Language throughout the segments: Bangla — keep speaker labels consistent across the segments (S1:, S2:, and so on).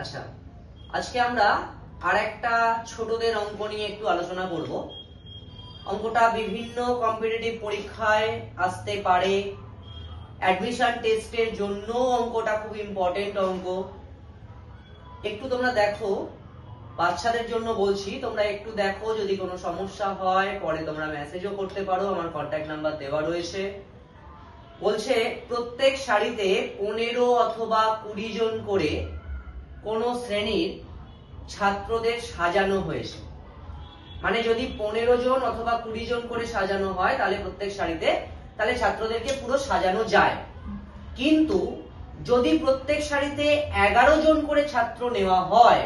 S1: আচ্ছা, আজকে আমরা আরেকটা ছোটদের অঙ্ক নিয়ে একটু আলোচনা করব। অঙ্কটা বিভিন্ন কম্পিটিটিভ পরীক্ষায় আসতে পারে, অ্যাডমিশন টেস্টের জন্য অঙ্কটা খুব ইম্পর্টেন্ট অঙ্ক। একটু তোমরা দেখো, বাচ্চাদের জন্য বলছি, তোমরা একটু দেখো, যদি কোনো সমস্যা হয় পরে তোমরা মেসেজও করতে পারো, আমার কন্ট্যাক্ট নাম্বার দেওয়া রয়েছে। বলছে প্রত্যেক সারিতে 15 অথবা 20 জন করে কোন শ্রেণীর ছাত্রদের সাজানো হয়েছে। মানে যদি 15 জন অথবা 20 জন করে সাজানো হয় তাহলে প্রত্যেক সারিতে, তাহলে ছাত্রদেরকে পুরো সাজানো যায়। কিন্তু যদি প্রত্যেক সারিতে 11 জন করে ছাত্র নেওয়া হয়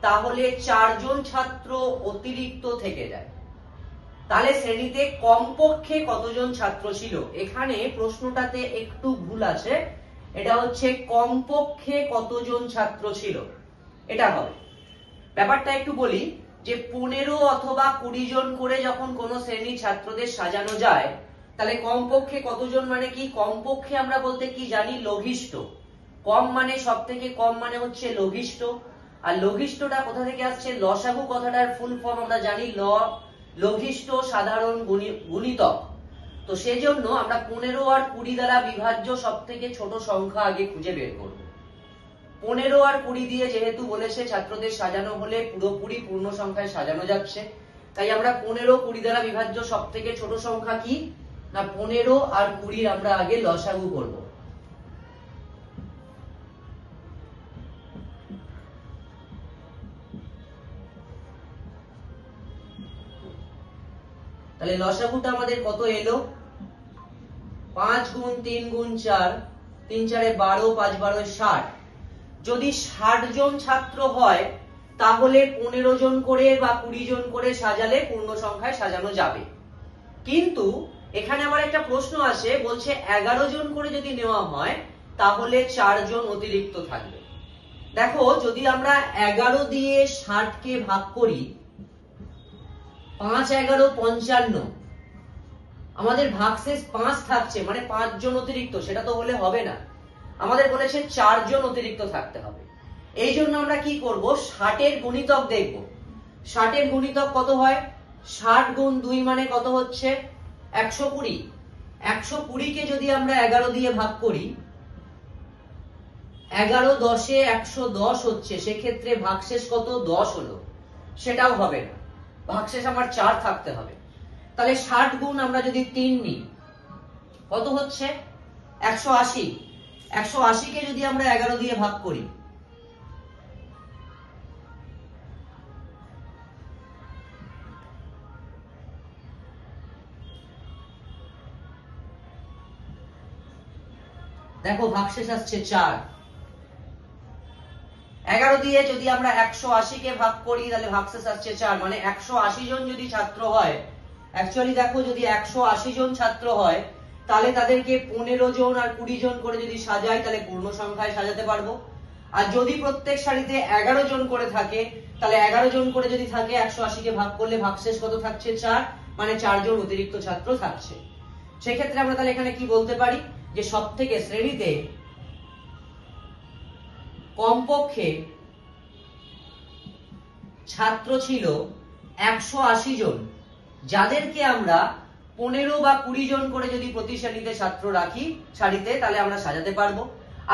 S1: তাহলে 4 জন ছাত্র অতিরিক্ত থেকে যায়। তাহলে শ্রেণীতে কমপক্ষে কতজন ছাত্র ছিল? এখানে প্রশ্নটাতে একটু ভুল আছে, এটা হচ্ছে কমপক্ষে কতজন ছাত্র ছিল, এটা হবে। ব্যাপারটা একটু বলি যে 15 অথবা 20 জন করে যখন কোন শ্রেণীর ছাত্রদের সাজানো যায় তাহলে কমপক্ষে কতজন মানে কি? কমপক্ষে আমরা বলতে কি জানি? লঘিষ্ঠ। কম মানে সব থেকে কম মানে হচ্ছে লঘিষ্ঠ। আর লঘিষ্ঠটা কোথা থেকে আসছে? লসাগু কথাটার ফুল ফর্ম আমরা জানি লঘিষ্ঠ সাধারণ গুণিতক। তো সেজন্য আমরা 15 আর 20 দ্বারা বিভাজ্য সব থেকে ছোট সংখ্যা আগে খুঁজে বের করব। 15 আর 20 দিয়ে যেহেতু বলেছে ছাত্রদের সাজানো হলে পুরোপুরি পূর্ণ সংখ্যায় সাজানো যাচ্ছে, তাই আমরা 15 20 দ্বারা বিভাজ্য সব থেকে ছোট সংখ্যা কি না 15 আর 20 আমরা আগে লসাগু করব। তাহলে লসাগুটা আমাদের কত এলো? 5 গুণ 3 গুণ 4, 3 4 12, 5 12 60। যদি 60 জন ছাত্র হয় তাহলে 15 জন করে বা 20 জন করে সাজালে পূর্ণ সংখ্যায় সাজানো যাবে। কিন্তু এখানে আবার একটা প্রশ্ন আসে, বলছে 11 জন করে যদি নেওয়া হয় তাহলে 4 জন অতিরিক্ত থাকবে। দেখো, যদি আমরা 11 দিয়ে 60 কে ভাগ করি, 5 11 55, আমাদের ভাগশেষ 5 থাকছে, মানে 5 জন অতিরিক্ত। সেটা তো হলে হবে না, আমাদের বলেছে 4 জন অতিরিক্ত থাকতে হবে। এই জন্য আমরা কি করব? 60 এর গুণিতক দেখব। 60 এর গুণিতক কত হয়? 60 গুণ 2 মানে কত হচ্ছে? 120। 120 কে যদি আমরা 11 দিয়ে ভাগ করি, 11 10 এ 110 হচ্ছে, সেক্ষেত্রে ভাগশেষ কত? 10 হলো। সেটাও হবে না, ভাগশেষ আমার 4 থাকতে হবে। তাহলে 60 গুণ আমরা যদি 3 নিই, কত হচ্ছে? 180। 180 কে যদি আমরা 11 দিয়ে ভাগ করি, দেখো ভাগশেষ আসছে 4। 11 দিয়ে যদি আমরা 180 কে ভাগ করি তাহলে ভাগশেষ আসছে 4, মানে 180 জন যদি ছাত্র হয়, অ্যাকচুয়ালি দেখো যদি 180 জন ছাত্র হয় তাহলে তাদেরকে 15 জন আর 20 জন করে যদি সাজাই তাহলে পূর্ণ সংখ্যায় সাজাতে পারবো। আর যদি প্রত্যেক সারিতে 11 জন করে থাকে তাহলে 11 জন করে যদি থাকে 180 কে ভাগ করলে ভাগশেষ কত থাকছে? 4, মানে 4 জন অতিরিক্ত ছাত্র থাকছে। সেক্ষেত্রে আমরা তাহলে এখানে কি বলতে পারি যে সব থেকে শ্রেণীতে কমপক্ষে ছাত্র ছিল 180 জন, যাদেরকে আমরা 15 বা 20 জন করে যদি প্রতি শ্রেণীতে ছাত্র রাখি সারিতে তাহলে আমরা সাজাতে পারবো।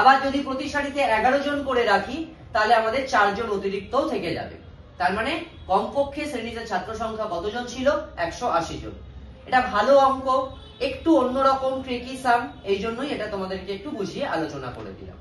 S1: আবার যদি প্রতি সারিতে 11 জন করে রাখি তাহলে আমাদের 4 জন অতিরিক্তও থেকে যাবে। তার মানে কমপক্ষে শ্রেণীতে ছাত্র সংখ্যা কতজন ছিল? 180 জন। এটা ভালো অঙ্ক, একটু অন্যরকম ট্রিকি সাম, এই জন্যই এটা তোমাদেরকে একটু বুঝিয়ে আলোচনা করে দিলাম।